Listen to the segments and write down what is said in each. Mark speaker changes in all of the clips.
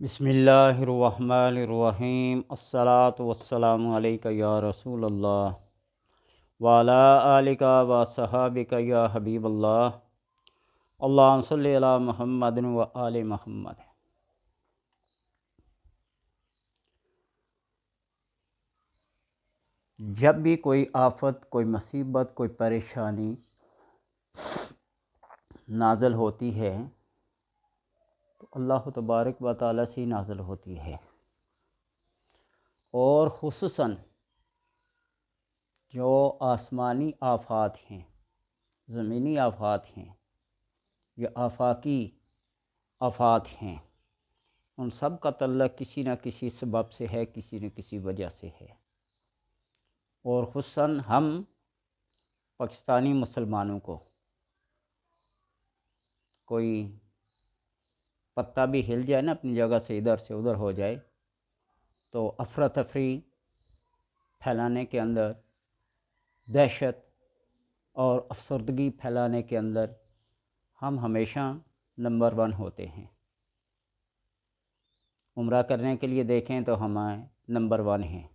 Speaker 1: بسم اللہ الرحمن الرحیم الصلاۃ والسلام علیکہ یا رسول اللہ وعلی آلک و صحابک یا حبیب اللہ اللہم صلی علی محمد و آل محمد۔ جب بھی کوئی آفت، کوئی مصیبت، کوئی پریشانی نازل ہوتی ہے تو اللہ تبارک و تعالیٰ سے نازل ہوتی ہے، اور خصوصاً جو آسمانی آفات ہیں، زمینی آفات ہیں یا آفاقی آفات ہیں، ان سب کا تعلق کسی نہ کسی سبب سے ہے، کسی نہ کسی وجہ سے ہے۔ اور خصوصاً ہم پاکستانی مسلمانوں کو کوئی پتا بھی ہل جائے نا، اپنی جگہ سے ادھر سے ادھر ہو جائے تو افراتفری پھیلانے کے اندر، دہشت اور افسردگی پھیلانے کے اندر ہم ہمیشہ نمبر 1 ہوتے ہیں۔ عمرہ کرنے کے لیے دیکھیں تو ہم نمبر 1 ہیں،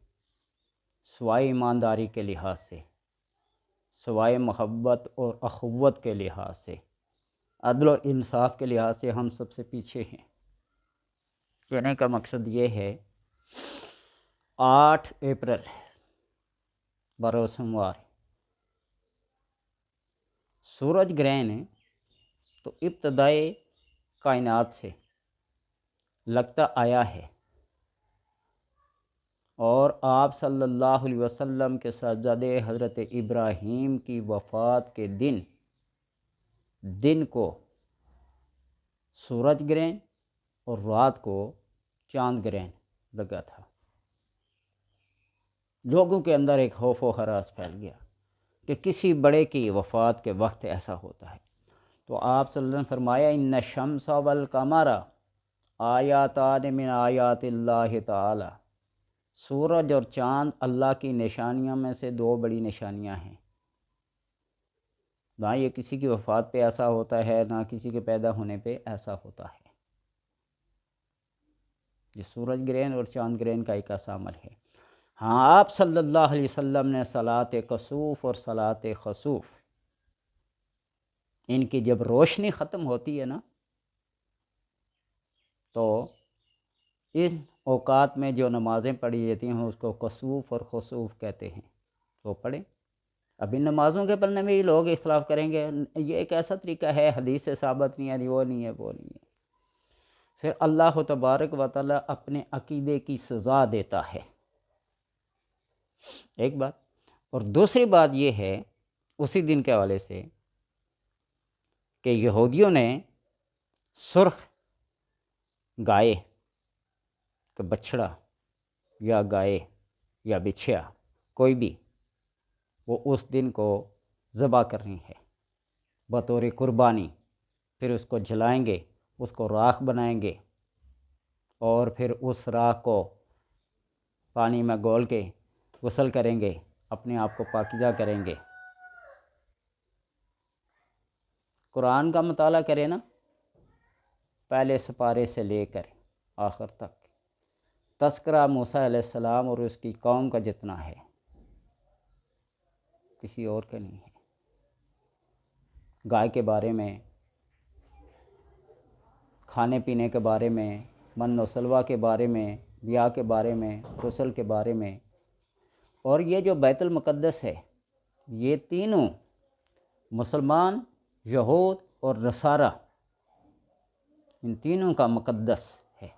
Speaker 1: سوائے ایمانداری کے لحاظ سے، سوائے محبت اور اخوت کے لحاظ سے، عدل و انصاف کے لحاظ سے ہم سب سے پیچھے ہیں۔ کہنے کا مقصد یہ ہے، 8 اپریل بروز سوموار سورج گرہن تو ابتدائے کائنات سے لگتا آیا ہے، اور آپ صلی اللہ علیہ وسلم کے صاحبزادے حضرت ابراہیم کی وفات کے دن کو سورج گرہن اور رات کو چاند گرہن لگا تھا۔ لوگوں کے اندر ایک خوف و ہراس پھیل گیا کہ کسی بڑے کی وفات کے وقت ایسا ہوتا ہے، تو آپ صلی اللہ علیہ وسلم فرمایا ان الشمس والقمر آیاتان من آیات اللہ تعالی، سورج اور چاند اللہ کی نشانیوں میں سے 2 بڑی نشانیاں ہیں۔ نہ یہ کسی کی وفات پہ ایسا ہوتا ہے، نہ کسی کے پیدا ہونے پہ ایسا ہوتا ہے۔ یہ سورج گرہن اور چاند گرہن کا ایک ایسا عمل ہے۔ ہاں، آپ صلی اللہ علیہ وسلم نے صلاۃ کسوف اور صلاۃ خسوف، ان کی جب روشنی ختم ہوتی ہے نا، تو ان اوقات میں جو نمازیں پڑھی جاتی ہیں اس کو کسوف اور خسوف کہتے ہیں، وہ پڑھیں۔ اب ان نمازوں کے پڑھنے میں ہی لوگ اختلاف کریں گے، یہ ایک ایسا طریقہ ہے حدیث سے ثابت نہیں ہے، وہ نہیں ہے، وہ نہیں ہے۔ پھر اللہ تبارک و تعالیٰ اپنے عقیدے کی سزا دیتا ہے، ایک بات۔ اور دوسری بات یہ ہے اسی دن کے حوالے سے کہ یہودیوں نے سرخ گائے کہ بچھڑا یا گائے یا بچھیا کوئی بھی، وہ اس دن کو ذبح کرنی ہے بطور قربانی، پھر اس کو جلائیں گے، اس کو راکھ بنائیں گے، اور پھر اس راکھ کو پانی میں گول کے غسل کریں گے، اپنے آپ کو پاکیزہ کریں گے۔ قرآن کا مطالعہ کریں نا، پہلے سپارے سے لے کر آخر تک تذکرہ موسیٰ علیہ السلام اور اس کی قوم کا جتنا ہے، کسی اور کا نہیں ہے۔ گائے کے بارے میں، کھانے پینے کے بارے میں، من و سلوہ کے بارے میں، بیاہ کے بارے میں، غسل کے بارے میں، اور یہ جو بیت المقدس ہے، یہ تینوں مسلمان، یہود اور نصارہ، ان تینوں کا مقدس ہے۔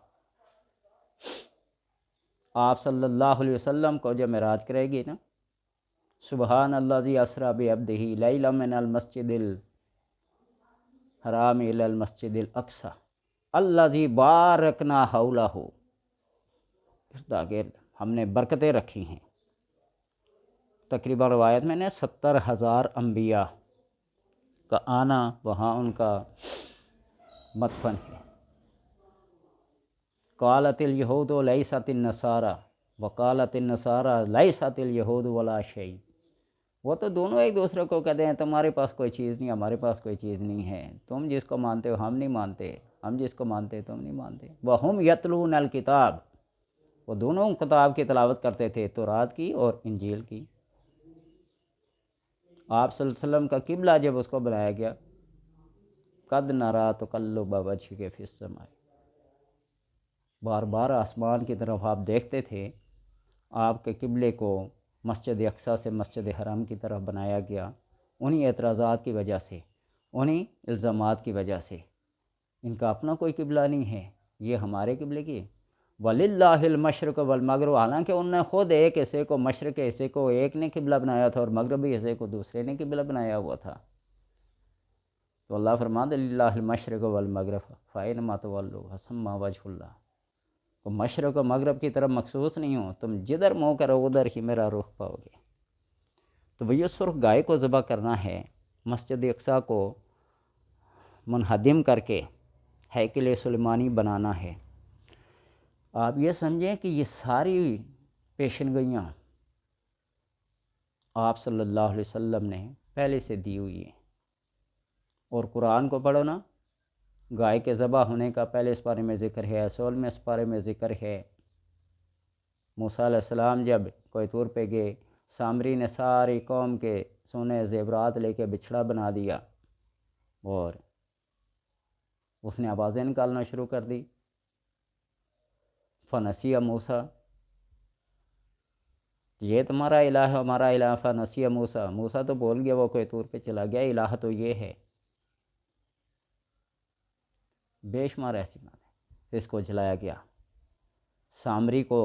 Speaker 1: آپ صلی اللہ علیہ وسلم کو جب معراج کرے گی نا، سبحان الذی اسریٰ بعبدہ لیلا من المسجد الحرام الی المسجد الاقصی الذی بارکنا حولہ، اردا گرد ہم نے برکتیں رکھی ہیں۔ تقریباً روایت میں نے 70,000 انبیاء کا آنا وہاں ان کا مدفن ہے۔ قالت الیہود لیست النصارى وقالت النصارى لیست الیہود ولا شیء، وہ تو دونوں ایک دوسرے کو کہتے ہیں تمہارے پاس کوئی چیز نہیں، ہمارے پاس کوئی چیز نہیں ہے، تم جس کو مانتے ہو ہم نہیں مانتے، ہم جس کو مانتے تم نہیں مانتے۔ وَهُمْ يَتْلُونَ الْكِتَابَ، وہ دونوں کتاب کی تلاوت کرتے تھے، تورات کی اور انجیل کی۔ آپ صلی اللہ علیہ وسلم کا قبلہ جب اس کو بنایا گیا، قَدْ نَرَىٰ تَقَلُّبَ وَجْهِكَ فِي السَّمَاءِ، بار بار آسمان کی طرف آپ دیکھتے تھے۔ آپ کے قبلے کو مسجد اقصیٰ سے مسجد حرام کی طرف بنایا گیا، انہی اعتراضات کی وجہ سے، انہی الزامات کی وجہ سے۔ ان کا اپنا کوئی قبلہ نہیں ہے، یہ ہمارے قبلے کی۔ وَلِلَّهِ الْمَشْرِقُ وَالْمَغْرِبُ، حالانکہ انہوں نے خود ایک حصے کو مشرق حصے کو ایک نے قبلہ بنایا تھا اور مغربی حصے کو دوسرے نے قبلہ بنایا ہوا تھا۔ تو اللہ فرماتا لِلَّهِ الْمَشْرِقُ وَالْمَغْرِبُ فَأَيْنَمَا تُوَلُّوا فَثَمَّ وَجْهُ اللَّهِ، تو مشرق و مغرب کی طرف مخصوص نہیں ہو، تم جدھر منہ کرو ادھر ہی میرا رخ پاؤ گے۔ تو وہ یہ سرخ گائے کو ذبح کرنا ہے، مسجد اقصیٰ کو منہدم کر کے ہیکل سلیمانی بنانا ہے۔ آپ یہ سمجھیں کہ یہ ساری پیشن گوئیاں آپ صلی اللہ علیہ وسلم نے پہلے سے دی ہوئی ہیں۔ اور قرآن کو پڑھو نا، گائے کے ذبح ہونے کا پہلے اس بارے میں ذکر ہے، 16ویں اس بارے میں ذکر ہے۔ موسیٰ علیہ السلام جب کوہ طور پہ گئے، سامری نے ساری قوم کے سونے زیورات لے کے بچھڑا بنا دیا اور اس نے آوازیں نکالنا شروع کر دی، فنسی موسیٰ، یہ تمہارا الہ ہے ہمارا الہ، فنسی موسیٰ، موسیٰ تو بول گیا، وہ کوہ طور پہ چلا گیا، الہ تو یہ ہے۔ بے شمار ایسی باتیں، اس کو جلایا گیا۔ سامری کو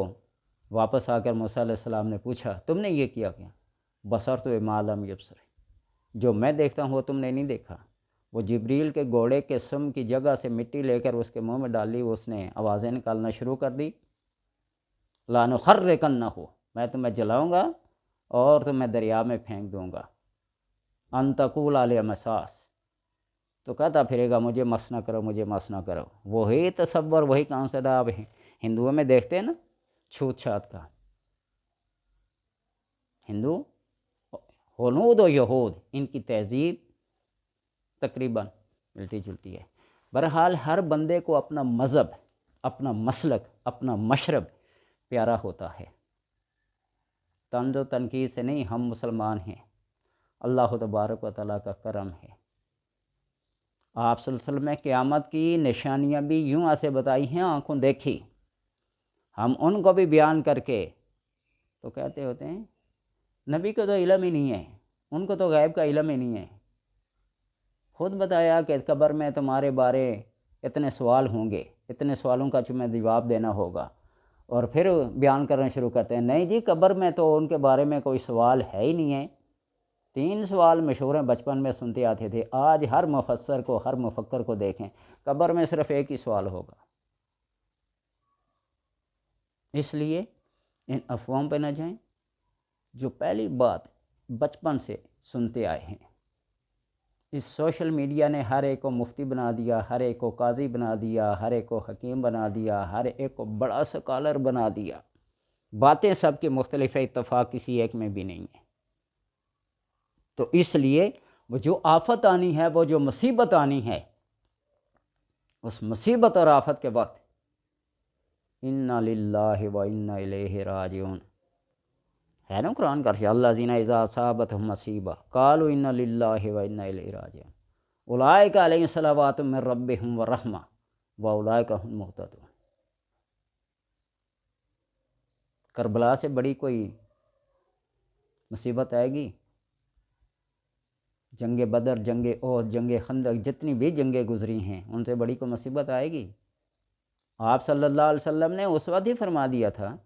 Speaker 1: واپس آ کر موسیٰ علیہ السلام نے پوچھا تم نے یہ کیا کیا؟ بصرت بما لم یبصر، جو میں دیکھتا ہوں وہ تم نے نہیں دیکھا۔ وہ جبریل کے گھوڑے کے سم کی جگہ سے مٹی لے کر اس کے منہ میں ڈالی، اس نے آوازیں نکالنا شروع کر دی، لَنُخَرِّقَنَّهُ، میں تمہیں جلاؤں گا اور تمہیں دریا میں پھینک دوں گا، أَن تَقُولَ عَلَيْهِ مَسَاس، تو کہتا پھرے گا مجھے مس نہ کرو، مجھے مس نہ کرو۔ وہی تصور، وہی کانسیپٹ آپ ہندوؤں میں دیکھتے ہیں نا، چھوت چھات کا۔ ہندو ہنود و یہود، ان کی تہذیب تقریباً ملتی جلتی ہے۔ بہرحال ہر بندے کو اپنا مذہب، اپنا مسلک، اپنا مشرب پیارا ہوتا ہے۔ طنز و تنقید سے نہیں، ہم مسلمان ہیں، اللہ تبارک و تعالیٰ کا کرم ہے۔ آپ صلی اللہ علیہ وسلم نے قیامت کی نشانیاں بھی یوں ایسے بتائی ہیں، آنکھوں دیکھی، ہم ان کو بھی بیان کر کے تو کہتے ہوتے ہیں نبی کو تو علم ہی نہیں ہے، ان کو تو غیب کا علم ہی نہیں ہے۔ خود بتایا کہ قبر میں تمہارے بارے اتنے سوال ہوں گے، اتنے سوالوں کا تمہیں جواب دینا ہوگا، اور پھر بیان کرنا شروع کرتے ہیں نہیں جی قبر میں تو ان کے بارے میں کوئی سوال ہے ہی نہیں ہے۔ 3 سوال مشہور ہیں، بچپن میں سنتے آتے تھے، آج ہر مفسر کو، ہر مفکر کو دیکھیں، قبر میں صرف ایک ہی سوال ہوگا۔ اس لیے ان افواہوں پہ نہ جائیں، جو پہلی بات بچپن سے سنتے آئے ہیں۔ اس سوشل میڈیا نے ہر ایک کو مفتی بنا دیا، ہر ایک کو قاضی بنا دیا، ہر ایک کو حکیم بنا دیا، ہر ایک کو بڑا سکالر بنا دیا۔ باتیں سب کی مختلف ہے، اتفاق کسی ایک میں بھی نہیں ہے۔ تو اس لیے وہ جو آفت آنی ہے، وہ جو مصیبت آنی ہے، اس مصیبت اور آفت کے وقت اِنَّا لِلَّهِ وَإِنَّا إِلَيْهِ راجعون ہے نا قرآن کا، الذین اذا اصابتهم مصیبہ قالوا انا للہ وانا الیہ راجعون اولئک علیہم صلوات من ربہم ورحمہ واولئک هم المہتدون۔ کربلا سے بڑی کوئی مصیبت آئے گی؟ جنگ بدر، جنگ احد، جنگ خندق، جتنی بھی جنگیں گزری ہیں ان سے بڑی کوئی مصیبت آئے گی؟ آپ صلی اللہ علیہ وسلم نے اس وقت ہی فرما دیا تھا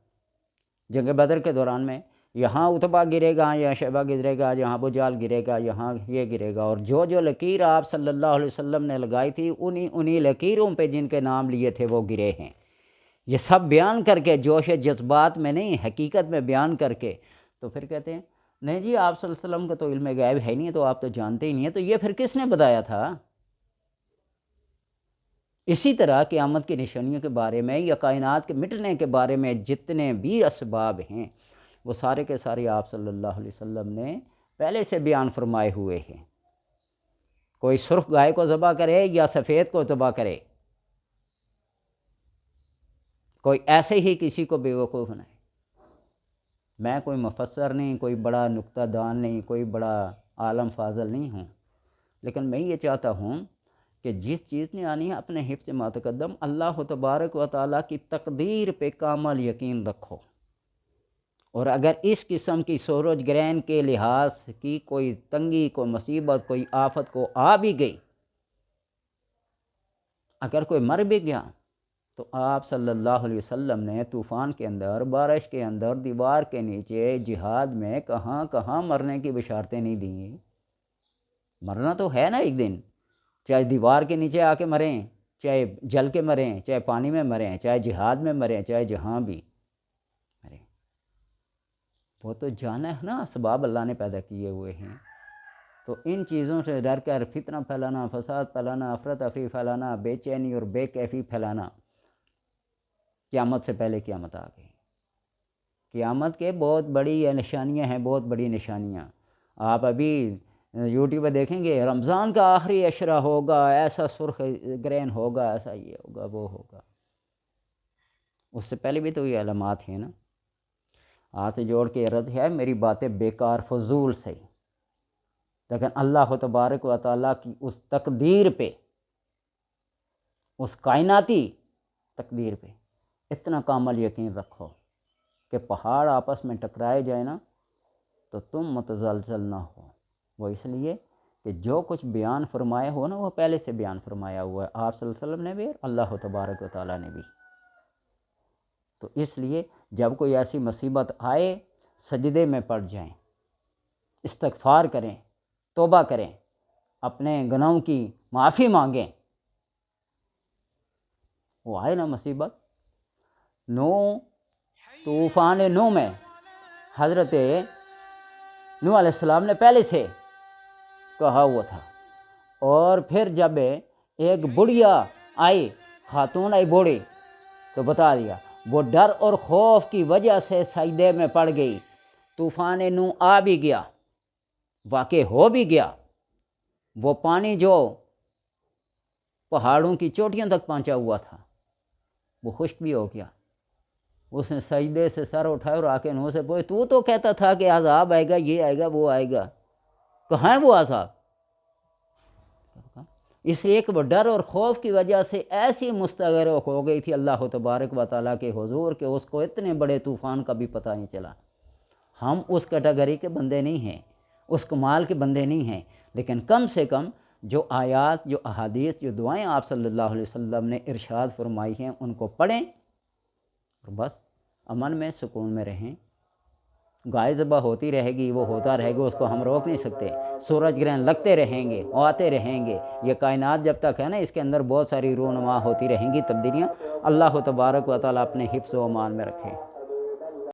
Speaker 1: جنگ بدر کے دوران میں، یہاں اتبا گرے گا، یہاں شیبہ گرے گا، یہاں ابو جہل گرے گا، یہاں یہ گرے گا، اور جو جو لکیر آپ صلی اللہ علیہ وسلم نے لگائی تھی انہی لکیروں پہ جن کے نام لیے تھے وہ گرے ہیں۔ یہ سب بیان کر کے، جوش جذبات میں نہیں، حقیقت میں بیان کر کے، تو پھر کہتے ہیں نہیں جی آپ صلی اللہ علیہ وسلم کا تو علم غیب ہے نہیں، تو آپ تو جانتے ہی نہیں ہیں، تو یہ پھر کس نے بتایا تھا؟ اسی طرح قیامت کی نشانیوں کے بارے میں یا کائنات کے مٹنے کے بارے میں جتنے بھی اسباب ہیں وہ سارے کے سارے آپ صلی اللہ علیہ وسلم نے پہلے سے بیان فرمائے ہوئے ہیں۔ کوئی سرخ گائے کو ذبح کرے یا سفید کو ذبح کرے، کوئی ایسے ہی کسی کو بیوقوف بنائے۔ میں کوئی مفسر نہیں، کوئی بڑا نکتہ دان نہیں، کوئی بڑا عالم فاضل نہیں ہوں، لیکن میں یہ چاہتا ہوں کہ جس چیز نے آنی ہے اپنے حفظ ما تقدم اللہ تبارک و تعالیٰ کی تقدیر پہ کامل یقین رکھو، اور اگر اس قسم کی سورج گرہن کے لحاظ کی کوئی تنگی، کوئی مصیبت، کوئی آفت کو آ بھی گئی، اگر کوئی مر بھی گیا، تو آپ صلی اللہ علیہ وسلم نے طوفان کے اندر، بارش کے اندر، دیوار کے نیچے، جہاد میں کہاں کہاں مرنے کی بشارتیں نہیں دیں۔ مرنا تو ہے نا ایک دن، چاہے دیوار کے نیچے آ کے مریں، چاہے جل کے مریں، چاہے پانی میں مریں، چاہے جہاد میں مریں، چاہے جہاں بھی مریں، وہ تو جانا ہے نا، اسباب اللہ نے پیدا کیے ہوئے ہیں۔ تو ان چیزوں سے ڈر کر فتنہ پھیلانا، فساد پھیلانا، افراتفری پھیلانا، بے چینی اور بے کیفی پھیلانا، قیامت سے پہلے قیامت آ گئی۔ قیامت کے بہت بڑی نشانیاں ہیں، بہت بڑی نشانیاں۔ آپ ابھی یوٹیوب پہ دیکھیں گے رمضان کا آخری عشرہ ہوگا، ایسا سرخ گرہن ہوگا، ایسا یہ ہوگا، وہ ہوگا۔ اس سے پہلے بھی تو یہ علامات ہیں نا۔ ہاتھ جوڑ کے عرض ہے، میری باتیں بیکار فضول سے، لیکن اللہ تبارک و تعالیٰ کی اس تقدیر پہ، اس کائناتی تقدیر پہ اتنا کامل یقین رکھو کہ پہاڑ آپس میں ٹکرائے جائے نا تو تم متزلزل نہ ہو۔ وہ اس لیے کہ جو کچھ بیان فرمایا ہو نا، وہ پہلے سے بیان فرمایا ہوا ہے، آپ صلی اللہ علیہ وسلم نے بھی، اللہ تبارک و تعالیٰ نے بھی۔ تو اس لیے جب کوئی ایسی مصیبت آئے، سجدے میں پڑ جائیں، استغفار کریں، توبہ کریں، اپنے گناہوں کی معافی مانگیں۔ وہ آئے نا مصیبت، طوفان نو میں حضرت نوح علیہ السلام نے پہلے سے کہا ہوا تھا، اور پھر جب ایک بڑھیا آئی، خاتون آئی بوڑھی، تو بتا دیا، وہ ڈر اور خوف کی وجہ سے سجدے میں پڑ گئی۔ طوفان نو آ بھی گیا، واقع ہو بھی گیا، وہ پانی جو پہاڑوں کی چوٹیوں تک پہنچا ہوا تھا وہ خشک بھی ہو گیا۔ اس نے سجدے سے سر اٹھایا اور آ کے نوح سے پوچھا، تو کہتا تھا کہ عذاب آئے گا، یہ آئے گا، وہ آئے گا، کہاں ہے وہ عذاب؟ اس لیے کہ وہ ڈر اور خوف کی وجہ سے ایسی مستغرق ہو گئی تھی اللہ تبارک و تعالیٰ کے حضور کہ اس کو اتنے بڑے طوفان کا بھی پتہ نہیں چلا۔ ہم اس کیٹیگری کے بندے نہیں ہیں، اس کمال کے بندے نہیں ہیں، لیکن کم سے کم جو آیات، جو احادیث، جو دعائیں آپ صلی اللہ علیہ وسلم نے ارشاد فرمائی ہیں ان کو پڑھیں، اور بس امن میں، سکون میں رہیں۔ گائے ذبح ہوتی رہے گی، وہ ہوتا رہے گا، اس کو ہم روک نہیں سکتے۔ سورج گرہن لگتے رہیں گے، آتے رہیں گے، یہ کائنات جب تک ہے نا، اس کے اندر بہت ساری رونما ہوتی رہیں گی، تبدیلیاں۔ اللہ تبارک و تعالیٰ اپنے حفظ و امان میں رکھے۔